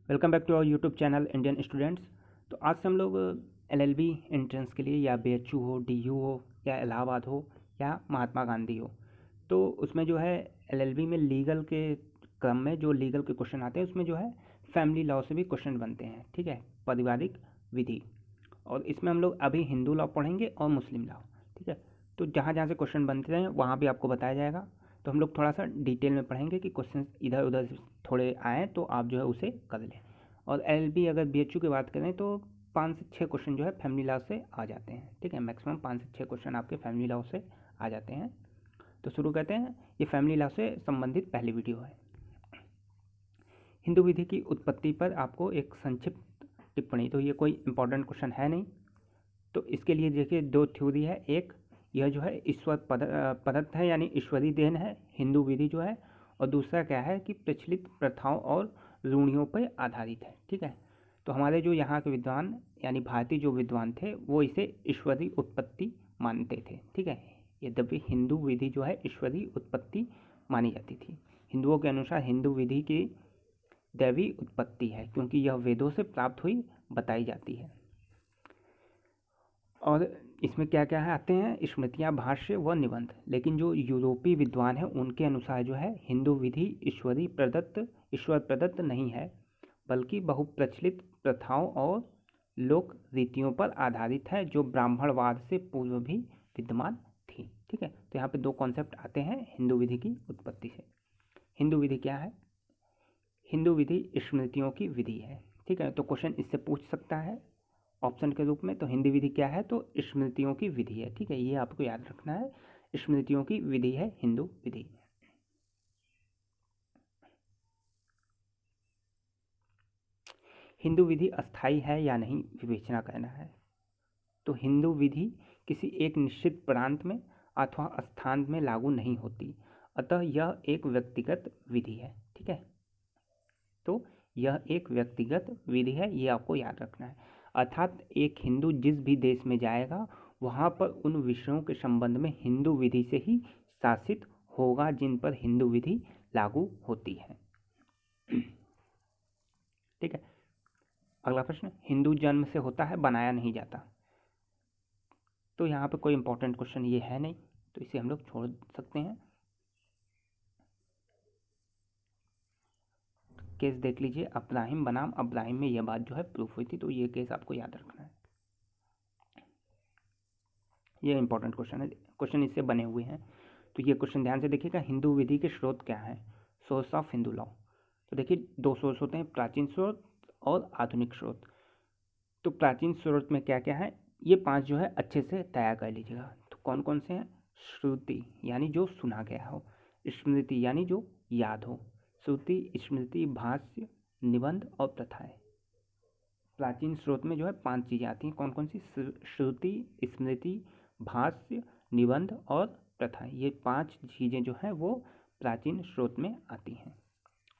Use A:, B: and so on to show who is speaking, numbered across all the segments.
A: Welcome back to our YouTube channel Indian students. तो आज से हम लोग एलएलबी एंट्रेंस के लिए या बीएचयू हो, डीयू हो या इलाहाबाद हो या महात्मा गांधी हो, तो उसमें जो है एलएलबी में लीगल के क्रम में जो लीगल के क्वेश्चन आते हैं उसमें जो है फैमिली लॉ से भी क्वेश्चन बनते हैं। ठीक है, पारिवारिक विधि। और इसमें हम लोग अभी हिंदू लॉ पढ़ेंगे और मुस्लिम लॉ। ठीक है, तो जहाँ जहाँ से क्वेश्चन बनते हैं वहाँ भी आपको बताया जाएगा। तो हम लोग थोड़ा सा डिटेल में पढ़ेंगे कि क्वेश्चन इधर उधर से थोड़े आएँ तो आप जो है उसे कर लें। और एलएलबी अगर बीएचयू की बात करें तो 5 से 6 क्वेश्चन जो है फैमिली लॉ से आ जाते हैं। ठीक है, मैक्सिमम 5 से 6 क्वेश्चन आपके फैमिली लॉ से आ जाते हैं। तो शुरू करते हैं। ये फैमिली लॉ से संबंधित पहली वीडियो है। हिंदू विधि की उत्पत्ति पर आपको एक संक्षिप्त टिप्पणी। तो ये कोई इंपॉर्टेंट क्वेश्चन है नहीं। तो इसके लिए देखिए 2 थ्योरी है। एक यह जो है ईश्वर पदत्त है, यानी ईश्वरी देन है हिंदू विधि जो है। और दूसरा क्या है कि प्रचलित प्रथाओं और रूढ़ियों पर आधारित है। ठीक है, तो हमारे जो यहाँ के विद्वान यानी भारतीय जो विद्वान थे वो इसे ईश्वरी उत्पत्ति मानते थे। ठीक है, यद्यपि हिंदू विधि जो है ईश्वरी उत्पत्ति मानी जाती थी। हिंदुओं के अनुसार हिंदू विधि की दैवी उत्पत्ति है क्योंकि यह वेदों से प्राप्त हुई बताई जाती है। और इसमें क्या क्या है आते हैं स्मृतियाँ, भाष्य व निबंध। लेकिन जो यूरोपीय विद्वान हैं उनके अनुसार जो है हिंदू विधि ईश्वर प्रदत्त नहीं है, बल्कि बहुप्रचलित प्रथाओं और लोक रीतियों पर आधारित है जो ब्राह्मणवाद से पूर्व भी विद्यमान थी। ठीक है, तो यहाँ पे 2 कॉन्सेप्ट आते हैं हिंदू विधि की उत्पत्ति से। हिंदू विधि क्या है? हिंदू विधि स्मृतियों की विधि है। ठीक है, तो क्वेश्चन इससे पूछ सकता है ऑप्शन के रूप में। तो हिंदी विधि क्या है? तो स्मृतियों की विधि है। ठीक है, ये आपको याद रखना है, स्मृतियों की विधि है हिंदू विधि। हिंदू विधि अस्थाई है या नहीं, विवेचना करना है। तो हिंदू विधि किसी एक निश्चित प्रांत में अथवा स्थान में लागू नहीं होती, अतः यह एक व्यक्तिगत विधि है। ठीक है, तो यह एक व्यक्तिगत विधि है, ये आपको याद रखना है। अर्थात एक हिंदू जिस भी देश में जाएगा वहाँ पर उन विषयों के संबंध में हिंदू विधि से ही शासित होगा जिन पर हिंदू विधि लागू होती है। ठीक है, अगला प्रश्न, हिंदू जन्म से होता है, बनाया नहीं जाता। तो यहाँ पर कोई इंपॉर्टेंट क्वेश्चन ये है नहीं, तो इसे हम लोग छोड़ सकते हैं। केस देख लीजिए, अब्राहिम बनाम अब्राहिम में यह बात जो है प्रूफ हुई थी, तो ये केस आपको याद रखना है। ये इंपॉर्टेंट क्वेश्चन है, क्वेश्चन इससे बने हुए हैं। तो ये क्वेश्चन ध्यान से देखिएगा। हिंदू विधि के स्रोत क्या हैं? Source of Hindu law. तो देखिए 2 सोर्स होते हैं, प्राचीन स्रोत और आधुनिक स्रोत। तो प्राचीन स्रोत में क्या क्या है, ये 5 जो है अच्छे से तैयार कर लीजिएगा। तो कौन कौन से हैं? श्रुति यानी जो सुना गया हो, स्मृति यानी जो याद हो, श्रुति, स्मृति, भाष्य, निबंध और प्रथाएं। प्राचीन स्रोत में जो है 5 चीज़ें आती हैं। कौन कौन सी? श्रुति, स्मृति, भाष्य, निबंध और प्रथाएं। ये 5 चीज़ें जो हैं वो प्राचीन स्रोत में आती हैं।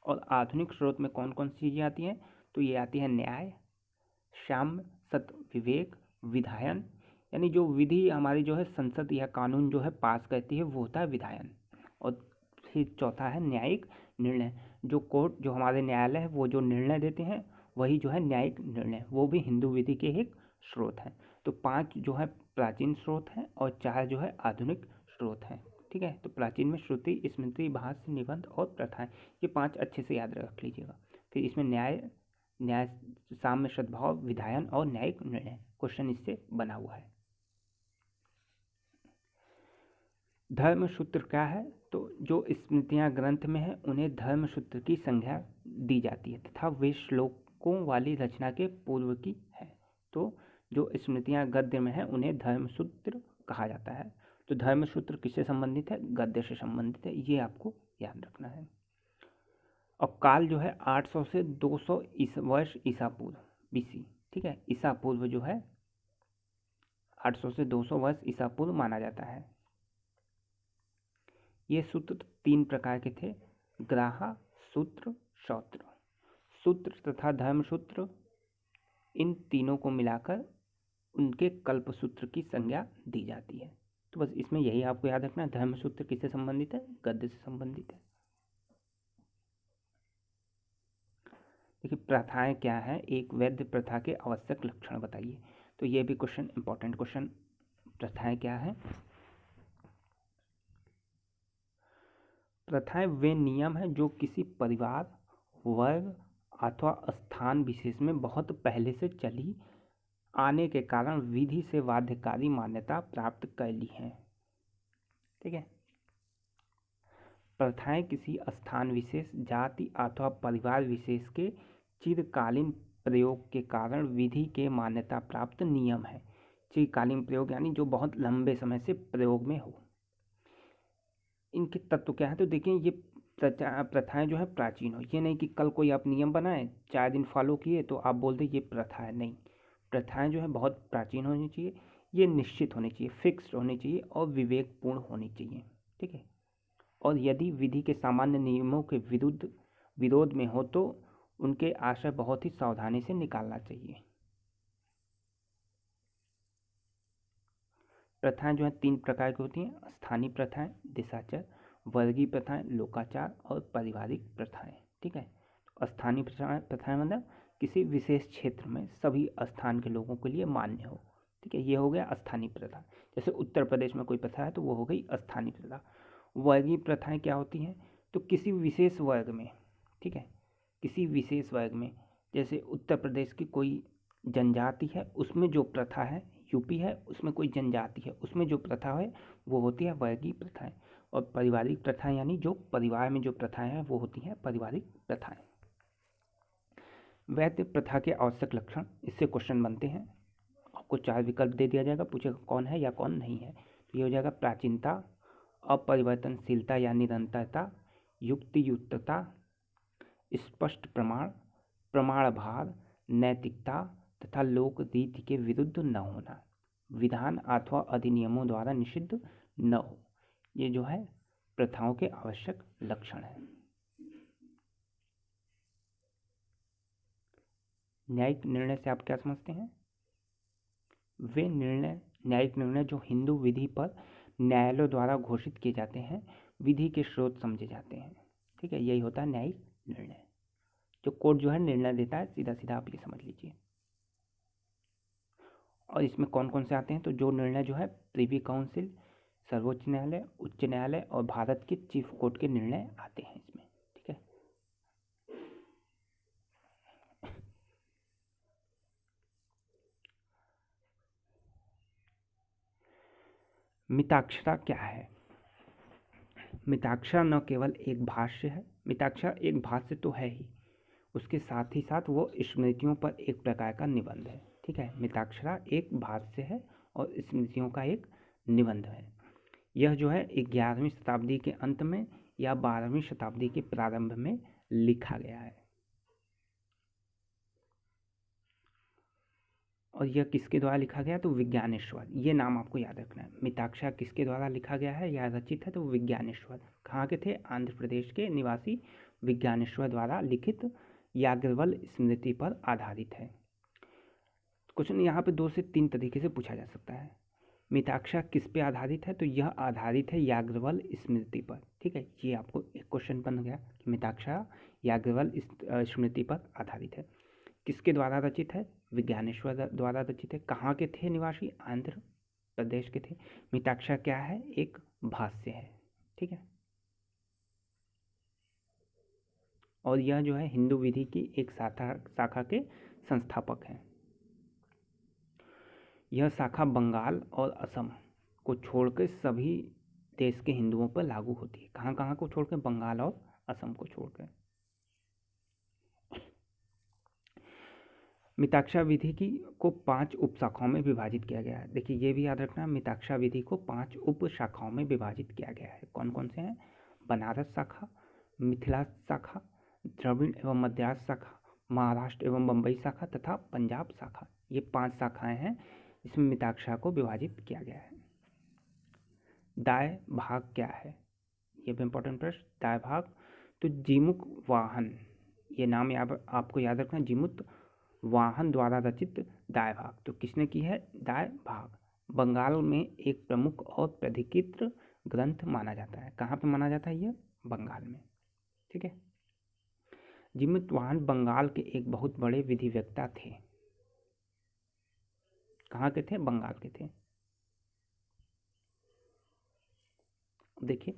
A: और आधुनिक स्रोत में कौन कौन सी चीज़ें आती हैं? तो ये आती है न्याय, साम्य, सत्य, विवेक, विधायन। यानी जो विधि हमारी जो है संसद या कानून जो है पास करती है वो होता है विधायन। और फिर चौथा है न्यायिक निर्णय। जो कोर्ट, जो हमारे न्यायालय है वो जो निर्णय देते हैं वही जो है न्यायिक निर्णय, वो भी हिंदू विधि के एक स्रोत हैं। तो 5 जो है प्राचीन स्रोत हैं और 4 जो है आधुनिक स्रोत हैं। ठीक है, तो प्राचीन में श्रुति, स्मृति, भाष्य, निबंध और प्रथाएं, ये 5 अच्छे से याद रख लीजिएगा। फिर इसमें न्याय, साम्य, सद्भाव, विधायन और न्यायिक निर्णय, क्वेश्चन इससे बना हुआ है। धर्म सूत्र क्या है? तो जो स्मृतियाँ ग्रंथ में है उन्हें धर्म सूत्र की संज्ञा दी जाती है तथा वे श्लोकों वाली रचना के पूर्व की है। तो जो स्मृतियाँ गद्य में है उन्हें धर्म सूत्र कहा जाता है। तो धर्म सूत्र किससे संबंधित है? गद्य से संबंधित है, ये आपको याद रखना है। और काल जो है 800 से 200 वर्ष ईसा पूर्व, BC। ठीक है, ईसा पूर्व जो है 800 से 200 वर्ष ईसा पूर्व माना जाता है। ये सूत्र 3 प्रकार के थे, ग्राहा, सूत्र, शौत्र। सूत्र तथा धर्म सूत्र, इन तीनों को मिलाकर उनके कल्प सूत्र की संज्ञा दी जाती है। तो बस इसमें यही आपको याद रखना है, धर्म सूत्र किससे संबंधित है? गद्य से संबंधित है। देखिए प्रथाएं क्या है, एक वैध प्रथा के आवश्यक लक्षण बताइए। तो ये भी क्वेश्चन, इंपॉर्टेंट क्वेश्चन। प्रथाएं क्या है? प्रथाएं वे नियम हैं जो किसी परिवार, वर्ग अथवा स्थान विशेष में बहुत पहले से चली आने के कारण विधि से बाध्यकारी मान्यता प्राप्त कर ली हैं। ठीक है। प्रथाएं किसी स्थान विशेष, जाति अथवा परिवार विशेष के चिरकालीन प्रयोग के कारण विधि के मान्यता प्राप्त नियम है। चिरकालीन प्रयोग यानी जो बहुत लंबे समय से प्रयोग में हो। इनके तत्व क्या है? तो देखिए ये प्रथाएं जो है प्राचीन हो। ये नहीं कि कल कोई आप नियम बनाए, 4 दिन फॉलो किए तो आप बोल दें ये प्रथा है। नहीं, प्रथाएं जो है बहुत प्राचीन होनी चाहिए, ये निश्चित होनी चाहिए, फिक्स्ड होनी चाहिए और विवेकपूर्ण होनी चाहिए। ठीक है। और यदि विधि के सामान्य नियमों के विरोध में हो तो उनके आशय बहुत ही सावधानी से निकालना चाहिए। प्रथाएं जो है 3 प्रकार की होती हैं: स्थानीय प्रथाएं, देशाचार, वर्गीय प्रथाएं, लोकाचार और पारिवारिक प्रथाएं। ठीक है। स्थानीय प्रथाएं मतलब किसी विशेष क्षेत्र में सभी स्थान के लोगों के लिए मान्य हो। ठीक है, ये हो गया स्थानीय प्रथा। जैसे उत्तर प्रदेश में कोई प्रथा है तो वो हो गई स्थानीय प्रथा। वर्गीय प्रथाएं क्या होती हैं? तो किसी विशेष वर्ग में, ठीक है, किसी विशेष वर्ग में, जैसे उत्तर प्रदेश की कोई जनजाति है उसमें जो प्रथा है, यूपी है उसमें कोई जनजाति है उसमें जो प्रथा है वो होती है वर्गीय प्रथाएं। और पारिवारिक प्रथाएं यानी जो परिवार में जो प्रथाएं हैं वो होती हैं पारिवारिक प्रथाएं। वैध प्रथा के आवश्यक लक्षण, इससे क्वेश्चन बनते हैं। आपको 4 विकल्प दे दिया जाएगा, पूछेगा कौन है या कौन नहीं है। तो ये हो जाएगा प्राचीनता, अपरिवर्तनशीलता या निरंतरता, युक्तियुक्तता, स्पष्ट प्रमाण, प्रमाण भार, नैतिकता तथा लोक रीति के विरुद्ध न होना, विधान अथवा अधिनियमों द्वारा निषिद्ध न हो। ये जो है प्रथाओं के आवश्यक लक्षण है। न्यायिक निर्णय से आप क्या समझते हैं? वे निर्णय, न्यायिक निर्णय जो हिंदू विधि पर न्यायालयों द्वारा घोषित किए जाते हैं, विधि के स्रोत समझे जाते हैं। ठीक है, यही होता है न्यायिक निर्णय। जो कोर्ट जो है निर्णय देता है, सीधा सीधा आप ये समझ लीजिए। और इसमें कौन कौन से आते हैं? तो जो निर्णय जो है प्रिवी काउंसिल, सर्वोच्च न्यायालय, उच्च न्यायालय और भारत के चीफ कोर्ट के निर्णय आते हैं इसमें। ठीक है। मिताक्षरा क्या है? मिताक्षरा न केवल एक भाष्य है, मिताक्षरा एक भाष्य तो है ही, उसके साथ ही साथ वो स्मृतियों पर एक प्रकार का निबंध है। ठीक है, मिताक्षरा एक भाष्य है और स्मृतियों का एक निबंध है। यह जो है 11वीं शताब्दी के अंत में या 12वीं शताब्दी के प्रारंभ में लिखा गया है। और यह किसके द्वारा लिखा गया? तो विज्ञानेश्वर, ये नाम आपको याद रखना है। मिताक्षरा किसके द्वारा लिखा गया है या रचित है? तो विज्ञानेश्वर कहाँ के थे? आंध्र प्रदेश के निवासी विज्ञानेश्वर द्वारा लिखित याज्ञवल्क्य स्मृति पर आधारित है। क्वेश्चन यहाँ पे 2 से 3 तरीके से पूछा जा सकता है। मिताक्षरा किस पे आधारित है? तो यह आधारित है याज्ञवल्क्य स्मृति पर। ठीक है, ये आपको एक क्वेश्चन बन गया कि मिताक्षरा याज्ञवल्क्य स्मृति पर आधारित है। किसके द्वारा रचित है? विज्ञानेश्वर द्वारा रचित है। कहाँ के थे निवासी? आंध्र प्रदेश के थे। मिताक्षरा क्या है? एक भाष्य है। ठीक है। और यह जो है हिंदू विधि की एक शाखा के संस्थापक हैं। यह शाखा बंगाल और असम को छोड़कर सभी देश के हिंदुओं पर लागू होती है। कहाँ कहाँ को छोड़कर? बंगाल और असम को छोड़कर। मिताक्षरा विधि की को 5 उपशाखाओं में विभाजित किया गया है। देखिए ये भी याद रखना, मिताक्षरा विधि को 5 उपशाखाओं में विभाजित किया गया है। कौन कौन से हैं? बनारस शाखा, मिथिला शाखा, द्रविड़ एवं मद्रास शाखा, महाराष्ट्र एवं बम्बई शाखा तथा पंजाब शाखा। ये 5 शाखाएं हैं इसमें मिताक्षरा को विभाजित किया गया है। दाय भाग क्या है? ये भी इंपॉर्टेंट प्रश्न। दाय भाग, तो जीमुख वाहन, ये नाम आपको याद रखना, जीमुख वाहन द्वारा रचित दाय भाग। तो किसने की है? दाय भाग बंगाल में एक प्रमुख और प्रधिकृत ग्रंथ माना जाता है। कहाँ पे माना जाता है? यह बंगाल में। ठीक है। जिमुतवाहन बंगाल के एक बहुत बड़े विधिवेत्ता थे। कहाँ के थे? बंगाल के थे। देखिए,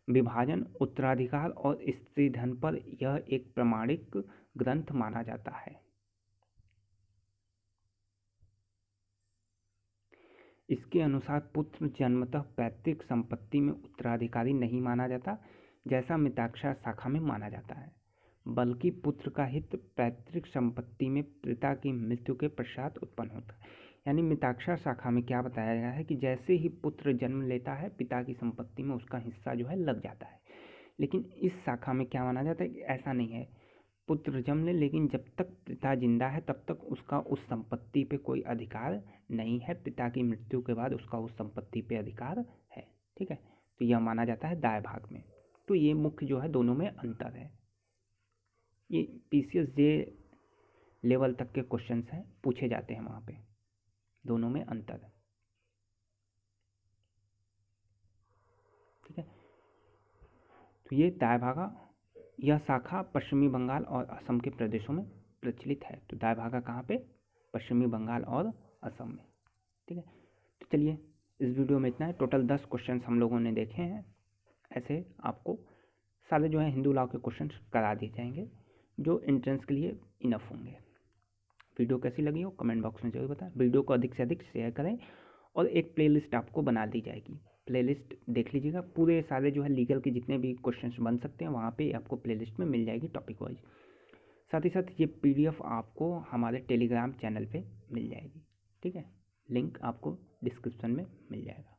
A: विभाजन, उत्तराधिकार और स्त्री धन पर यह एक प्रामाणिक ग्रंथ माना जाता है। इसके अनुसार पुत्र जन्मतः पैतृक संपत्ति में उत्तराधिकारी नहीं माना जाता, जैसा मिताक्षरा शाखा में माना जाता है, बल्कि पुत्र का हित पैतृक संपत्ति में पिता की मृत्यु के पश्चात उत्पन्न होता है। यानी मिताक्षरा शाखा में क्या बताया गया है कि जैसे ही पुत्र जन्म लेता है, पिता की संपत्ति में उसका हिस्सा जो है लग जाता है। लेकिन इस शाखा में क्या माना जाता है कि ऐसा नहीं है, पुत्र जन्म ले लेकिन जब तक पिता जिंदा है तब तक उसका उस संपत्ति पे कोई अधिकार नहीं है, पिता की मृत्यु के बाद उसका उस संपत्ति पे अधिकार है। ठीक है, तो यह माना जाता है दाय भाग में। तो ये मुख्य जो है दोनों में अंतर है। ये पीसीएस जे लेवल तक के क्वेश्चंस हैं, पूछे जाते हैं वहाँ पे, दोनों में अंतर है। ठीक है, तो ये दाय भागा, यह शाखा पश्चिमी बंगाल और असम के प्रदेशों में प्रचलित है। तो दाय भागा कहाँ पे? पश्चिमी बंगाल और असम में। ठीक है, तो चलिए इस वीडियो में इतना है। टोटल 10 क्वेश्चन हम लोगों ने देखे हैं। ऐसे आपको सारे जो है हिंदू लॉ के क्वेश्चन करा दिए जाएंगे, जो एंट्रेंस के लिए इनफ होंगे। वीडियो कैसी लगी हो कमेंट बॉक्स में जरूर बताएं। वीडियो को अधिक से अधिक शेयर करें और एक प्लेलिस्ट आपको बना दी जाएगी, प्लेलिस्ट देख लीजिएगा। पूरे सारे जो है लीगल के जितने भी क्वेश्चंस बन सकते हैं वहाँ पे आपको प्लेलिस्ट में मिल जाएगी टॉपिक वाइज। साथ ही साथ ये पीडीएफ आपको हमारे टेलीग्राम चैनल पे मिल जाएगी। ठीक है, लिंक आपको डिस्क्रिप्शन में मिल जाएगा।